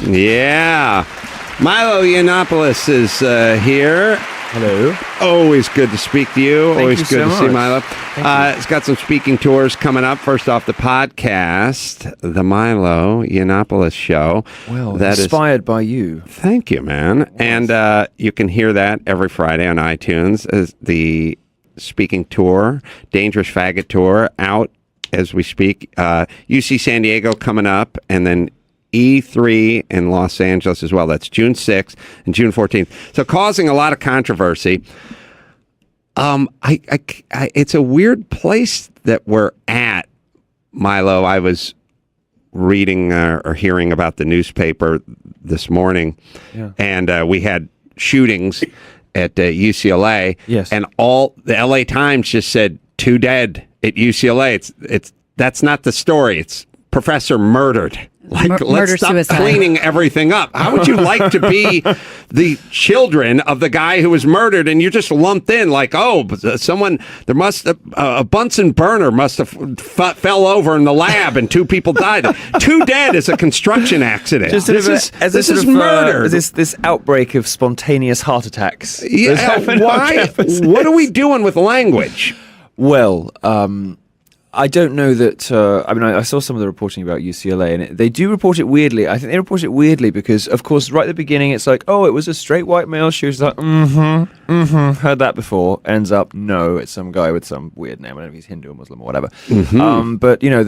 Yeah. Milo Yiannopoulos is here. Hello. Always good to speak to you. Always you good so to see much. Milo. It's got some speaking tours coming up. First off, the podcast, The Milo Yiannopoulos Show. Well, that inspired by you. Thank you, man. And you can hear that every Friday on iTunes as the speaking tour, Dangerous Faggot Tour, out as we speak. UC San Diego coming up, and then E3 in Los Angeles as well. That's June 6th and June 14th. So causing a lot of controversy. It's a weird place that we're at, Milo. I was reading or hearing about the newspaper this morning, and we had shootings at UCLA. Yes. And all the LA Times just said 2 dead at UCLA. That's not the story. It's professor murdered. Like, let's stop suicide. cleaning everything up. How would you like to be the children of the guy who was murdered, and you're just lumped in like, oh, someone, there must have, a Bunsen burner must have fell over in the lab and 2 people died. 2 dead is a construction accident. Just This is murder. This outbreak of spontaneous heart attacks. Yeah, why? What are we doing with language? Well, I don't know that. I saw some of the reporting about UCLA, and they do report it weirdly. I think they report it weirdly because, of course, right at the beginning, it's like, oh, it was a straight white male shooter. Like, heard that before. Ends up, no, it's some guy with some weird name. I don't know if he's Hindu or Muslim or whatever. But you know,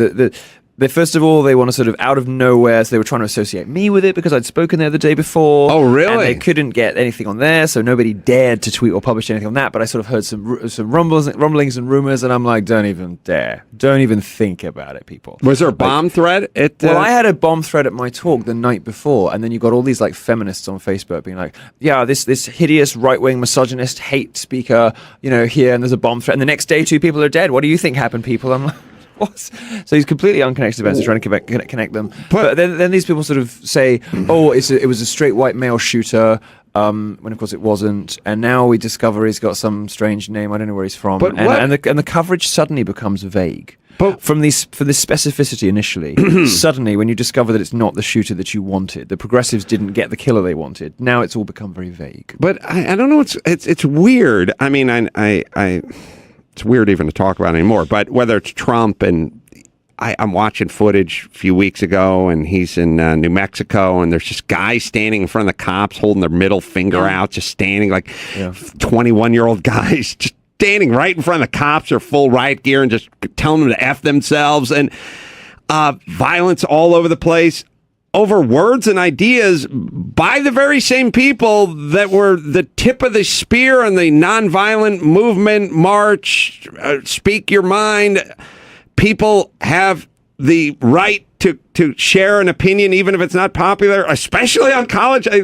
they first of all, they want to sort of out of nowhere, so they were trying to associate me with it because I'd spoken there the day before. Oh, really? And they couldn't get anything on there, so nobody dared to tweet or publish anything on that. But I sort of heard some rumblings and rumors, and I'm like, don't even dare. Don't even think about it, people. Was there a bomb threat? Well, I had a bomb threat at my talk the night before, and then you got all these like feminists on Facebook being like, yeah, this hideous right-wing misogynist hate speaker, you know, here, and there's a bomb threat, and the next day 2 people are dead. What do you think happened, people? I'm like, what? So he's completely unconnected events and trying to connect them. But then these people sort of say, oh, it was a straight white male shooter, when of course it wasn't. And now we discover he's got some strange name. I don't know where he's from. And the coverage suddenly becomes vague. But for this specificity initially, suddenly when you discover that it's not the shooter that you wanted, the progressives didn't get the killer they wanted. Now it's all become very vague. But I don't know. It's weird. I mean, it's weird even to talk about anymore. But whether it's Trump, and I'm watching footage a few weeks ago, and he's in New Mexico, and there's just guys standing in front of the cops holding their middle finger out, just standing like 21-year-old guys, just standing right in front of the cops or full riot gear and just telling them to F themselves, and violence all over the place over words and ideas by the very same people that were the tip of the spear on the nonviolent movement, march, speak your mind. People have the right to share an opinion, even if it's not popular, especially on college. I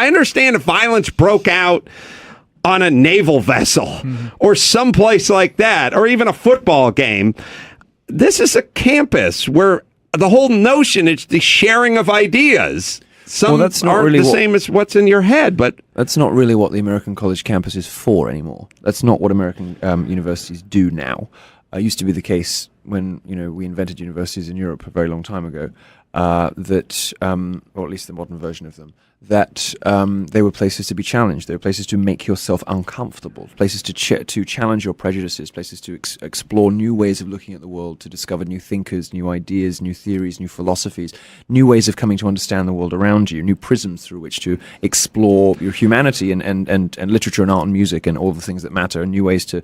understand if violence broke out on a naval vessel or someplace like that, or even a football game. This is a campus where the whole notion is the sharing of ideas. Some that's not aren't really the same as what's in your head, but that's not really what the American college campus is for anymore. That's not what American universities do now. It used to be the case when we invented universities in Europe a very long time ago. That, or at least the modern version of them, that they were places to be challenged. They were places to make yourself uncomfortable, places to challenge your prejudices, places to explore new ways of looking at the world, to discover new thinkers, new ideas, new theories, new philosophies, new ways of coming to understand the world around you, new prisms through which to explore your humanity and literature and art and music and all the things that matter, and new ways to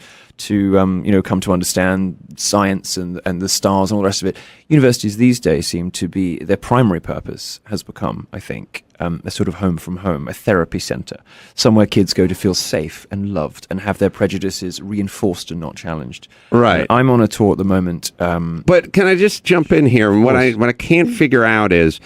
come to understand science and the stars and all the rest of it. Universities these days seem to be, their primary purpose has become, I think, a sort of home from home, a therapy center, somewhere kids go to feel safe and loved and have their prejudices reinforced and not challenged. Right. I'm on a tour at the moment. But can I just jump in here? And what I can't figure out is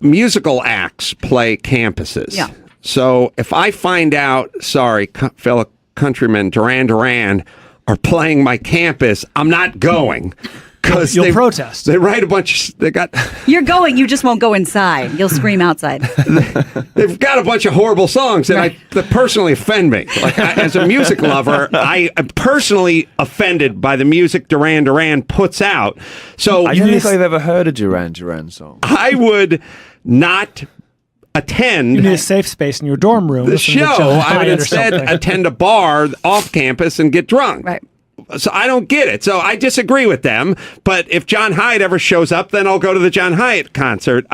musical acts play campuses. Yeah. So if I find out, fellow countrymen, Duran Duran are playing my campus, I'm not going. because You'll protest. They write a bunch. They got. You're going. You just won't go inside. You'll scream outside. They've got a bunch of horrible songs that that personally offend me. Like as a music lover, I am personally offended by the music Duran Duran puts out. So I don't think I've ever heard a Duran Duran song. I would not attend. You need a safe space in your dorm room. The show. I would instead attend a bar off campus and get drunk. Right. So I don't get it. So I disagree with them. But if John Hyatt ever shows up, then I'll go to the John Hyatt concert.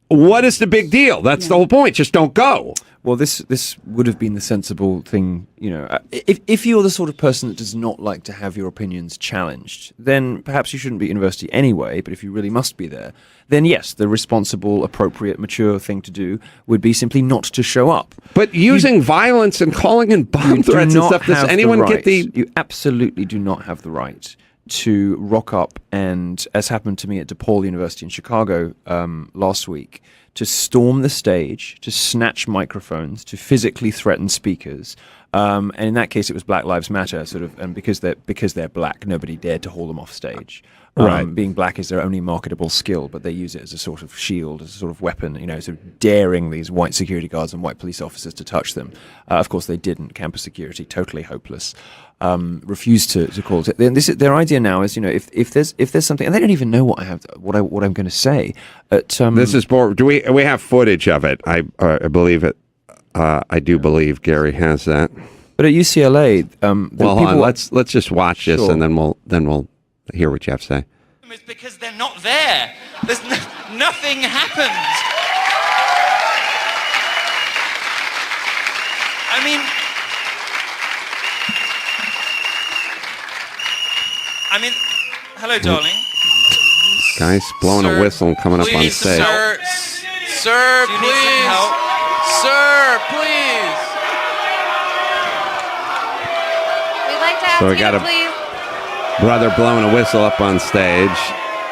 What is the big deal? That's the whole point. Just don't go. Well, this would have been the sensible thing, you know. If you're the sort of person that does not like to have your opinions challenged, then perhaps you shouldn't be at university anyway. But if you really must be there, then yes, the responsible, appropriate, mature thing to do would be simply not to show up. But using violence and calling in bomb threats and stuff, does anyone get the... You absolutely do not have the right to rock up and, as happened to me at DePaul University in Chicago last week, to storm the stage, to snatch microphones, to physically threaten speakers. And in that case, it was Black Lives Matter, sort of, and because they're black, nobody dared to haul them off stage. Right. Being black is their only marketable skill, but they use it as a sort of shield, as a sort of weapon, you know, sort of daring these white security guards and white police officers to touch them. Of course, they didn't. Campus security, totally hopeless. Refused to call it. Their idea now is, you know, if there's something, and they don't even know what I'm going to say. This is do we have footage of it? I believe it. I do believe Gary has that. But at UCLA, well, hold on, let's just watch this, and then we'll hear what you have to say. It's because they're not there. There's nothing happens. I mean, hello, darling. Guy's blowing a whistle and coming up on stage. Sir, please. Sir, please. We'd like to ask So we you got to a please. brother blowing a whistle up on stage.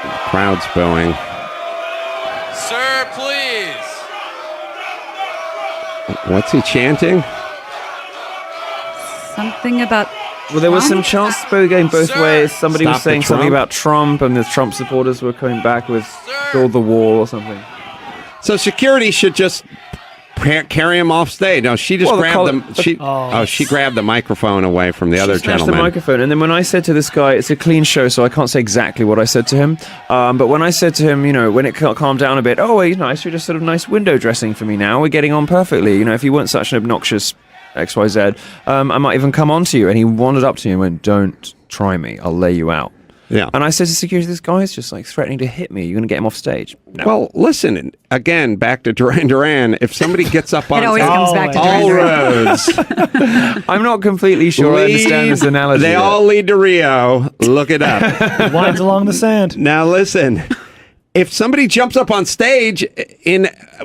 The crowd's booing. Sir, please. What's he chanting? Something about. Well, there was some chants going both ways. Somebody was Stop the saying something Trump. about Trump, and the Trump supporters were coming back with "Build the Wall" or something. So security should just carry him off stage. No, she just grabbed them. She grabbed the microphone away from the other Snatched gentleman. the microphone, and then when I said to this guy, it's a clean show, so I can't say exactly what I said to him. But when I said to him, you know, when it calmed down a bit, oh, well, nice, you're just sort of nice window dressing for me now. We're getting on perfectly. You know, if you weren't such an obnoxious XYZ, I might even come on to you. And he wandered up to me and went, "Don't try me. I'll lay you out." Yeah. And I said to security, this guy's just like threatening to hit me. You're going to get him off stage. No. Well, listen, again, back to Duran Duran. If somebody gets up on It always comes back to all Duran Duran. roads I'm not completely sure I understand this analogy. They all lead to Rio. Look it up. Lines along the sand. Now listen, if somebody jumps up on stage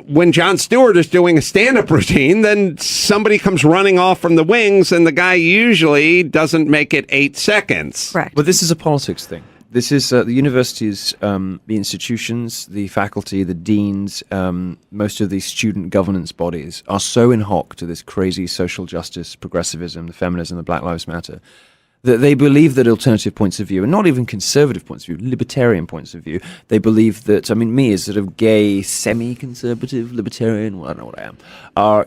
when Jon Stewart is doing a stand-up routine, then somebody comes running off from the wings, and the guy usually doesn't make it 8 seconds. Correct. But this is a politics thing. This is the universities, the institutions, the faculty, the deans, most of these student governance bodies are so in hock to this crazy social justice, progressivism, the feminism, the Black Lives Matter, that they believe that alternative points of view, and not even conservative points of view, libertarian points of view, they believe that, I mean, me as sort of gay, semi-conservative, libertarian, well, I don't know what I am,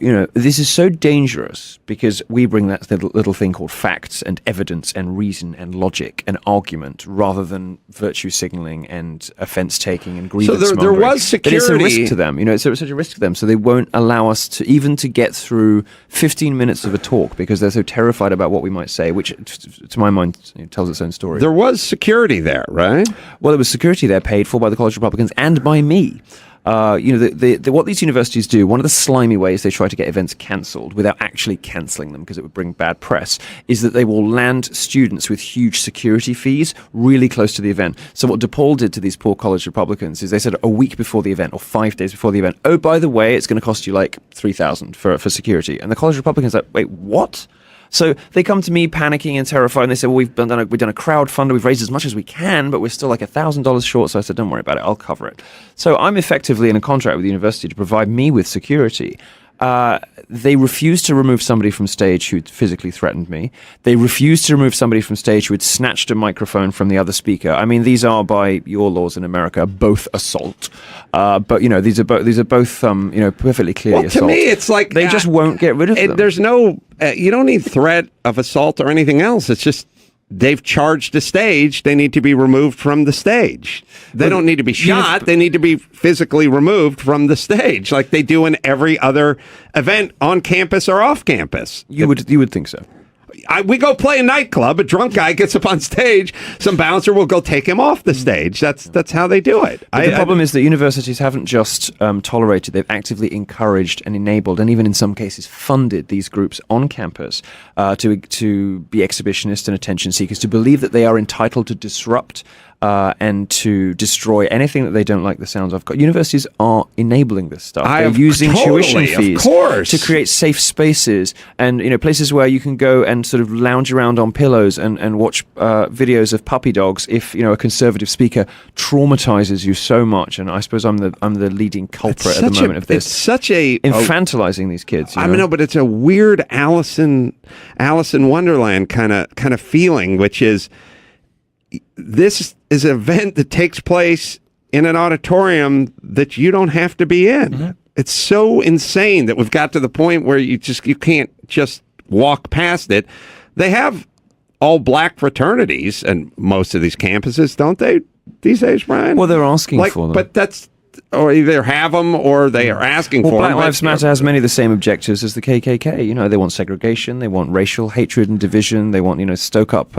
you know, this is so dangerous because we bring that little thing called facts and evidence and reason and logic and argument rather than virtue signaling and offense-taking and grievance So there was security. It's a risk to them, you know, it's such a risk to them, so they won't allow us to even to get through 15 minutes of a talk because they're so terrified about what we might say, which to my mind, tells its own story. There was security there, right? Well, there was security there paid for by the College Republicans and by me. You know, what these universities do, one of the slimy ways they try to get events cancelled without actually cancelling them because it would bring bad press, is that they will land students with huge security fees really close to the event. So what DePaul did to these poor college Republicans is they said a week before the event or 5 days before the event, oh, by the way, it's going to cost you like $3,000 for security. And the college Republicans are like, wait, what? So they come to me panicking and terrified, and they say, well, we've done a crowdfunder, we've raised as much as we can, but we're still like $1,000 short. So I said, don't worry about it, I'll cover it. So I'm effectively in a contract with the university to provide me with security. They refused to remove somebody from stage who physically threatened me. They refused to remove somebody from stage who had snatched a microphone from the other speaker. I mean, these are, by your laws in America, both assault. But these are both perfectly clearly assault. To me, it's like they just won't get rid of them. There's no, you don't need threat of assault or anything else. It's just they've charged a stage. They need to be removed from the stage. They don't need to be shot. They need to be physically removed from the stage, like they do in every other event on campus or off campus. You would think so. We go play a nightclub. A drunk guy gets up on stage. Some bouncer will go take him off the stage. That's how they do it. The problem is that universities haven't just tolerated; they've actively encouraged and enabled, and even in some cases funded these groups on campus to be exhibitionists and attention seekers, to believe that they are entitled to disrupt and to destroy anything that they don't like the sounds of. Universities are enabling this stuff. They're using tuition fees to create safe spaces and places where you can go and sort of lounge around on pillows and watch videos of puppy dogs if a conservative speaker traumatizes you so much. And I suppose I'm the leading culprit at the moment of this. It's such a infantilizing these kids. I know, but it's a weird Alice in Wonderland kind of feeling, which is, this is an event that takes place in an auditorium that you don't have to be in. Mm-hmm. It's so insane that we've got to the point where you can't just walk past it. They have all black fraternities and most of these campuses, don't they, these days, Brian? Well, they're asking for them. But that's, or either have them or they are asking for them. Black Lives Matter has many of the same objectives as the KKK. They want segregation, they want racial hatred and division, they want, stoke up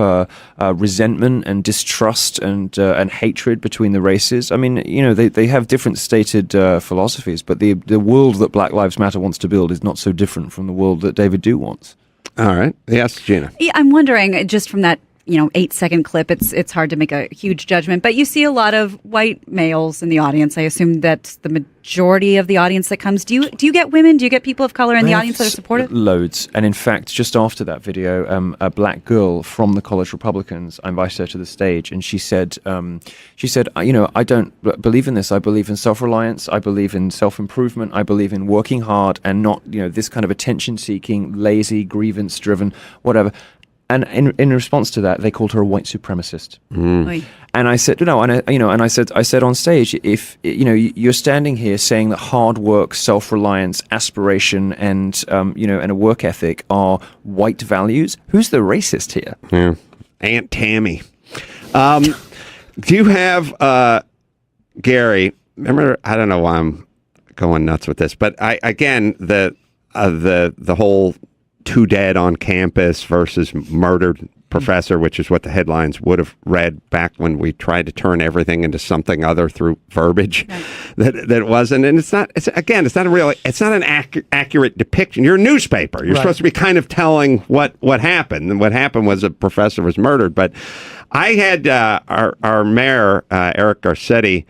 resentment and distrust and hatred between the races. I mean, they have different stated philosophies, but the world that Black Lives Matter wants to build is not so different from the world that David Duke wants. All right. Yes, Gina. Yeah, I'm wondering, just from that 8-second clip, it's hard to make a huge judgment, but you see a lot of white males in the audience. I assume that's the majority of the audience that comes. Do you get women? Do you get people of color in the audience that are supportive? Loads. And in fact, just after that video, a black girl from the College Republicans, I invited her to the stage, and she said, I don't believe in this. I believe in self-reliance. I believe in self-improvement. I believe in working hard and not, this kind of attention-seeking, lazy, grievance-driven, whatever. And in response to that, they called her a white supremacist. Mm. And I said, I said on stage, if you're standing here saying that hard work, self-reliance, aspiration, and and a work ethic are white values, who's the racist here? Yeah, Aunt Tammy. Do you have Gary? Remember, I don't know why I'm going nuts with this, but the whole 2 dead on campus versus murdered professor, which is what the headlines would have read back when we tried to turn everything into something other through verbiage that wasn't. And it's not an accurate depiction. You're a newspaper. You're supposed to be kind of telling what happened. And what happened was a professor was murdered. But I had our mayor, Eric Garcetti,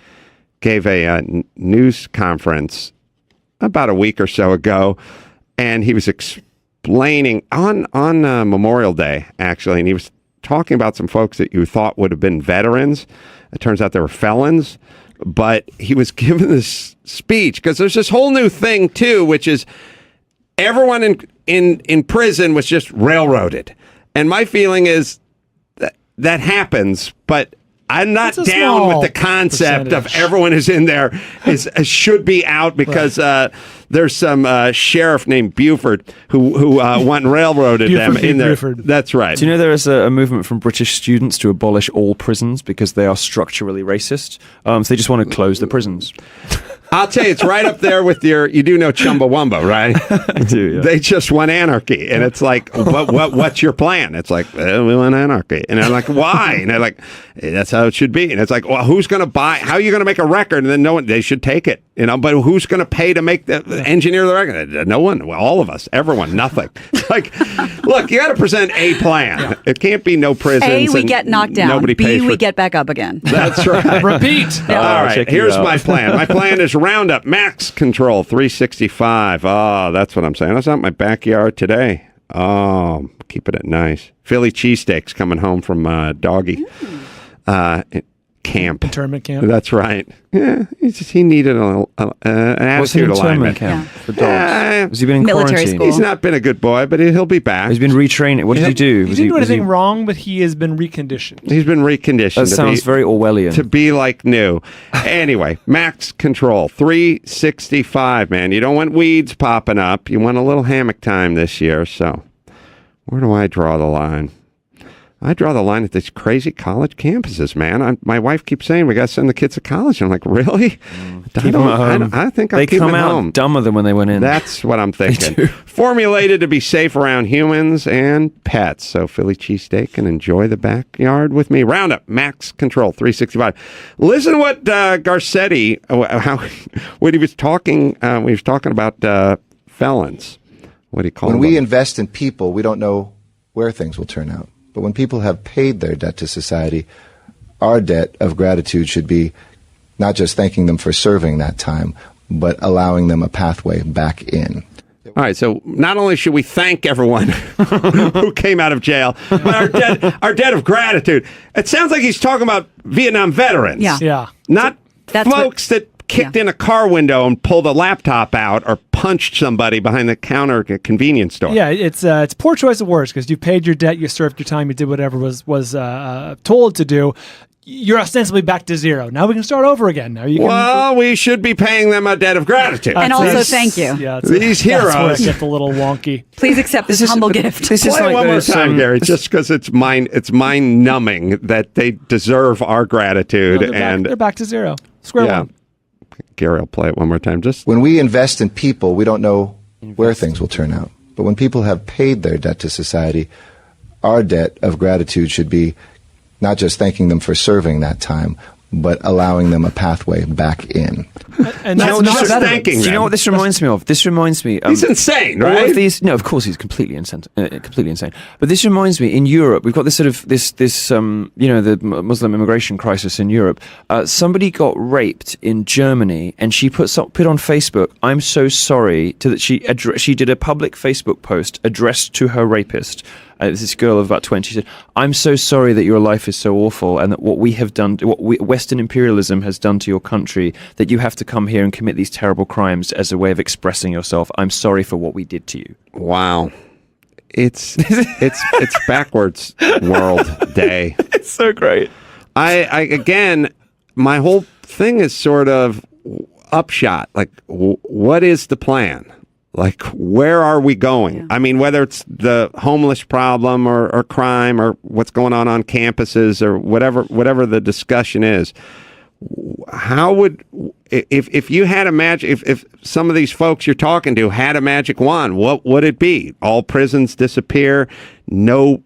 gave a news conference about a week or so ago, and he was explaining on Memorial Day, actually, and he was talking about some folks that you thought would have been veterans. It turns out they were felons, but he was giving this speech because there's this whole new thing too, which is everyone in prison was just railroaded. And my feeling is that happens, but I'm not down with the concept of everyone who's in there should be out because there's some sheriff named Buford who went and railroaded them in there. Buford. That's right. Do you know there is a movement from British students to abolish all prisons because they are structurally racist? So they just want to close the prisons. I'll tell you, it's right up there with you do know Chumbawamba, right? I do, yeah. They just want anarchy. And it's like, what's your plan? It's like, we want anarchy. And I'm like, why? And they're like, that's how it should be. And it's like, well, who's going to buy, how are you going to make a record? And then they should take it, but who's going to pay to make engineer the record? No one. Well, all of us, everyone, nothing. It's like, look, you got to present a plan. Yeah. It can't be no prisons. A, we get knocked down. Nobody B, pays we get back up again. That's right. Repeat. Yeah. All right, here's my plan. My plan is Roundup Max Control 365. Oh, that's what I'm saying. That's not my backyard today. Oh, keeping it nice. Philly cheesesteaks coming home from Doggy. camp. Internment camp. That's right. Yeah, he needed an What's an attitude internment alignment. camp for dogs? Has he been in Military quarantine? school. He's not been a good boy, but he'll be back. He's been retraining. What did he do? He didn't do anything wrong, but he has been reconditioned. He's been reconditioned. That sounds very Orwellian. To be like new. Anyway, max control 365, man. You don't want weeds popping up. You want a little hammock time this year. So where do I draw the line? I draw the line at these crazy college campuses, man. My wife keeps saying we got to send the kids to college. I'm like, really? Keep them at home. I think I'll they keep come them out home. dumber than when they went in. That's what I'm thinking. do. Formulated to be safe around humans and pets. So Philly cheesesteak and enjoy the backyard with me. Roundup, max control, 365. Listen what Garcetti, when he was talking about felons. What do you call When them? we invest in people, we don't know where things will turn out. But when people have paid their debt to society, our debt of gratitude should be not just thanking them for serving that time, but allowing them a pathway back in. All right, so not only should we thank everyone who came out of jail, but our debt of gratitude. It sounds like he's talking about Vietnam veterans. Yeah. Yeah. Not That's folks that kicked in a car window and pulled a laptop out or punched somebody behind the counter at a convenience store. Yeah, it's poor choice of words because you paid your debt, you served your time, you did whatever was told to do. You're ostensibly back to zero. Now we can start over again. Now you can. Well, we should be paying them a debt of gratitude. And also That's- thank you. Yeah, These That's where it heroes. gets a little wonky. Please accept this humble gift. This is Play like one more those, time, Gary, just because it's mind numbing that they deserve our gratitude. They're back to zero. Square yeah, one. Gary, I'll play it one more time. Just When we invest in people, we don't know where things will turn out. But when people have paid their debt to society, our debt of gratitude should be not just thanking them for serving that time, but allowing them a pathway back in. And That's that's not not thanking Do you know them. what this reminds me of? This reminds me. He's insane, all right? of these, no, of course he's completely insane. But this reminds me. In Europe, we've got this sort of the Muslim immigration crisis in Europe. Somebody got raped in Germany, and she put on Facebook, "I'm so sorry," that she did a public Facebook post addressed to her rapist. This girl of about 20 said, "I'm so sorry that your life is so awful, and that what we have done, Western imperialism has done to your country, that you have to come here and commit these terrible crimes as a way of expressing yourself. I'm sorry for what we did to you." Wow. It's backwards world day. It's so great. I again, my whole thing is sort of upshot. Like, what is the plan? Like, where are we going? Yeah. I mean, whether it's the homeless problem or crime or what's going on campuses or whatever the discussion is, how would, if you had a magic, if some of these folks you're talking to had a magic wand, what would it be? All prisons disappear, no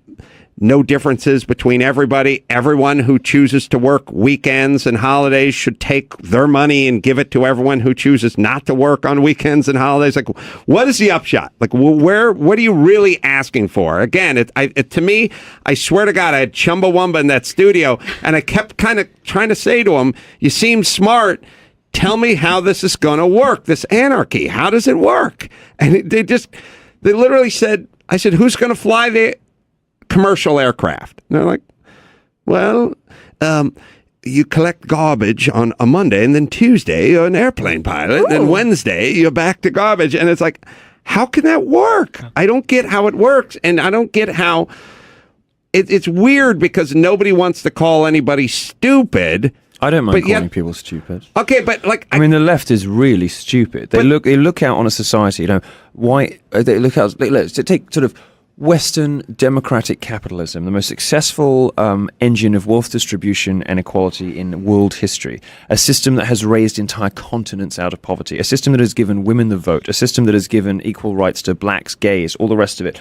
differences between everybody. Everyone who chooses to work weekends and holidays should take their money and give it to everyone who chooses not to work on weekends and holidays. Like, what is the upshot? Like, what are you really asking for? Again, to me, I swear to God, I had Chumbawamba in that studio, and I kept kind of trying to say to him, "You seem smart. Tell me how this is going to work, this anarchy. How does it work?" And they literally said, I said, "Who's going to fly the commercial aircraft?" And they're like, "Well, you collect garbage on a Monday, and then Tuesday you're an airplane pilot, and then Wednesday you're back to garbage." And it's like, how can that work? I don't get how it works, and I don't get how it's weird because nobody wants to call anybody stupid. I don't mind But calling yet- people stupid. Okay, but like, I mean, the left is really stupid. They look out on a society. Why they look out? Let's take sort of Western democratic capitalism, the most successful engine of wealth distribution and equality in world history, a system that has raised entire continents out of poverty, a system that has given women the vote, a system that has given equal rights to blacks, gays, all the rest of it.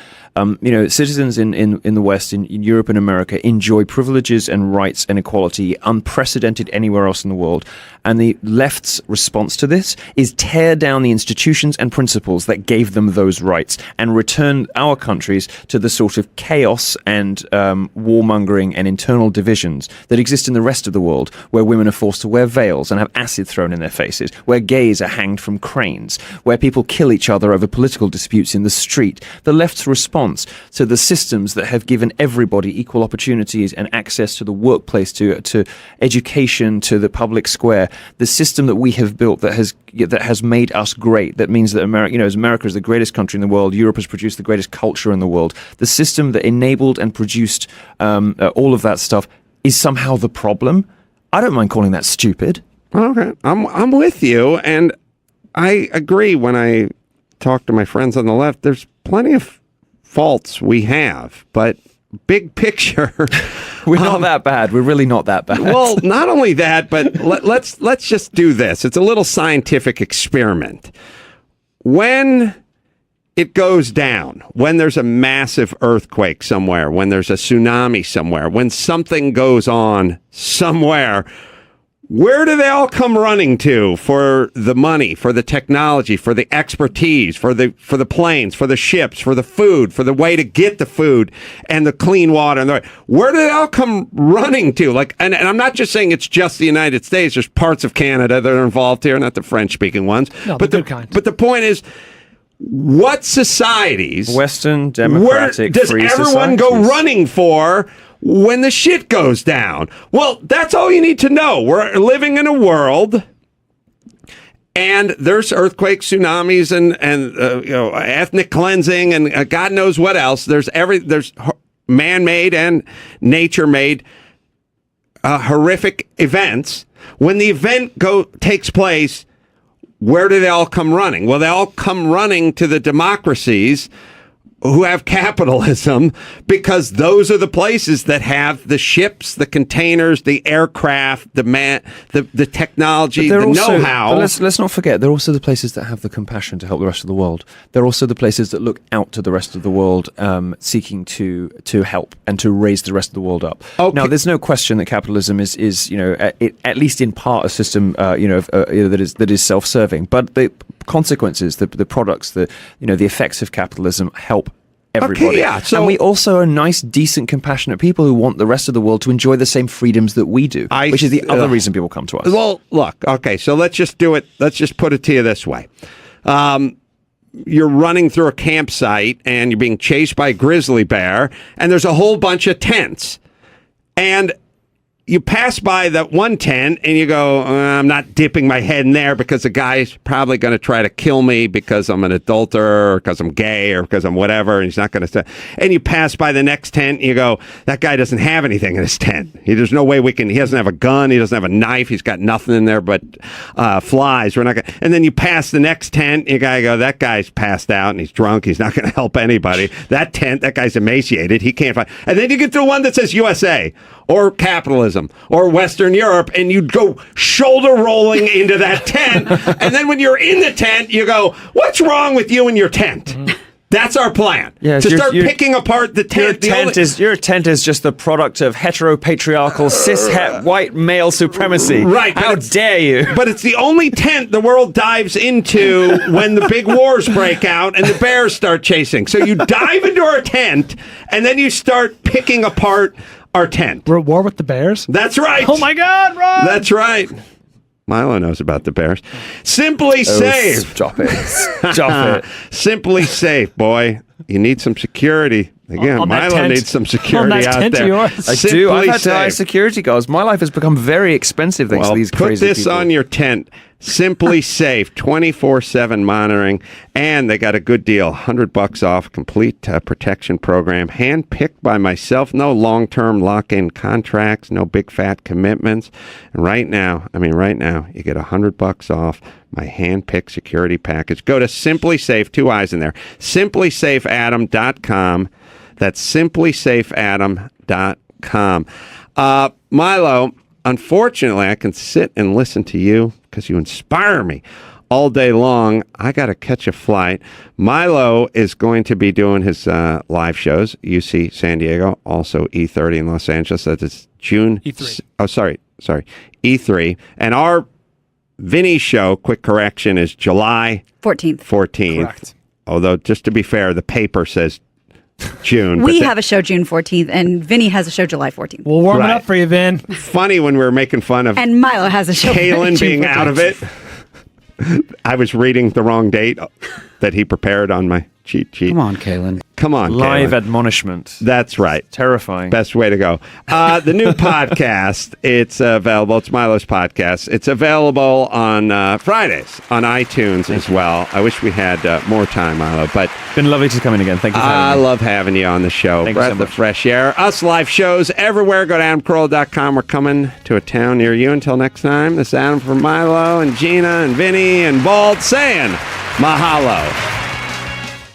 Citizens in the West, in Europe and America, enjoy privileges and rights and equality unprecedented anywhere else in the world. And the left's response to this is tear down the institutions and principles that gave them those rights and return our countries rise to the sort of chaos and warmongering and internal divisions that exist in the rest of the world, where women are forced to wear veils and have acid thrown in their faces, where gays are hanged from cranes, where people kill each other over political disputes in the street. The left's response to the systems that have given everybody equal opportunities and access to the workplace, to education, to the public square, the system that we have built that has made us great, that means that America, as America is the greatest country in the world, Europe has produced the greatest culture in the world, the system that enabled and produced all of that stuff is somehow the problem. I don't mind calling that stupid. Okay, I'm with you, and I agree. When I talk to my friends on the left, there's plenty of faults we have, but big picture, we're not that bad. We're really not that bad. Well, not only that, but let's just do this. It's a little scientific experiment. When it goes down, when there's a massive earthquake somewhere, when there's a tsunami somewhere, when something goes on somewhere, where do they all come running to for the money, for the technology, for the expertise, for the planes, for the ships, for the food, for the way to get the food and the clean water? And where do they all come running to? And I'm not just saying it's just the United States. There's parts of Canada that are involved here, not the French-speaking ones. No, but the good kind. But the point is, what societies, Western democratic, does free everyone societies go running for when the shit goes down? Well, that's all you need to know. We're living in a world, and there's earthquakes, tsunamis, and ethnic cleansing, and God knows what else. There's man-made and nature-made horrific events. When the event takes place, where do they all come running? Well, they all come running to the democracies who have capitalism, because those are the places that have the ships, the containers, the aircraft, the technology, the know-how. But let's not forget, they're also the places that have the compassion to help the rest of the world. They're also the places that look out to the rest of the world, seeking to help and to raise the rest of the world up. Okay. Now, there's no question that capitalism is at least in part a system that is self-serving, but the consequences, the products, the effects of capitalism help everybody. Okay, yeah, and we also are nice, decent, compassionate people who want the rest of the world to enjoy the same freedoms that we do, which is the other reason people come to us. Well, look, okay, so let's just do it. Let's just put it to you this way. You're running through a campsite and you're being chased by a grizzly bear, and there's a whole bunch of tents. And you pass by that one tent and you go, I'm not dipping my head in there because the guy's probably going to try to kill me because I'm an adulterer or because I'm gay or because I'm whatever, and he's not going to. And you pass by the next tent and you go, that guy doesn't have anything in his tent. There's no way he doesn't have a gun, he doesn't have a knife, he's got nothing in there but flies. We're not going. And then you pass the next tent, you gotta go, that guy's passed out and he's drunk, he's not going to help anybody. That tent, that guy's emaciated, he can't find. And then you get to one that says USA or capitalism or Western Europe, and you go shoulder rolling into that tent. And then when you're in the tent, you go, what's wrong with you and your tent? That's our plan. Yes, to start picking apart the tent. Your tent is just the product of heteropatriarchal, cis-het, white male supremacy. Right. How dare you? But it's the only tent the world dives into when the big wars break out and the bears start chasing. So you dive into our tent, and then you start picking apart our tent. We're at war with the bears? That's right. Oh my God, Ron! That's right. Milo knows about the bears. Simply Safe. Stop it. Stop it. Simply Safe, boy. You need some security. Again, on Milo needs some security out there. Yours. I do. I've had to hire security guards. My life has become very expensive thanks to these crazy put this people. on your tent. Simply Safe, 24/7 monitoring, and they got a good deal. $100 off, complete protection program, handpicked by myself. No long-term lock-in contracts, no big fat commitments. And right now, you get $100 off my handpicked security package. Go to Simply Safe, 2 I's in there, simplysafeadam.com. That's simplysafeadam.com. Milo, unfortunately, I can sit and listen to you because you inspire me all day long. I got to catch a flight. Milo is going to be doing his live shows, UC San Diego, also E30 in Los Angeles. That is June. E3. Oh, sorry. E3. And our Vinny show, quick correction, is July 14th. Correct. Although, just to be fair, the paper says June. We have a show June 14th, and Vinny has a show July 14th. We'll warm it Right. up for you, Vin. Funny when we were making fun of And Milo has a show Kalen June being 14th. out of it. I was reading the wrong date that he prepared on my cheat sheet. Come on, Kalen. Come on, Live Kalen. admonishment. That's right. Terrifying. Best way to go. The new podcast, it's available. It's Milo's podcast. It's available on Fridays on iTunes as well. I wish we had more time, Milo, but Been lovely to come in again. Thank you for I having me. love having you on the show. Thank you Breath so of much. fresh air. Us live shows everywhere. Go to AdamCarolla.com. We're coming to a town near you. Until next time, this is Adam from Milo and Gina and Vinny and Bald saying mahalo.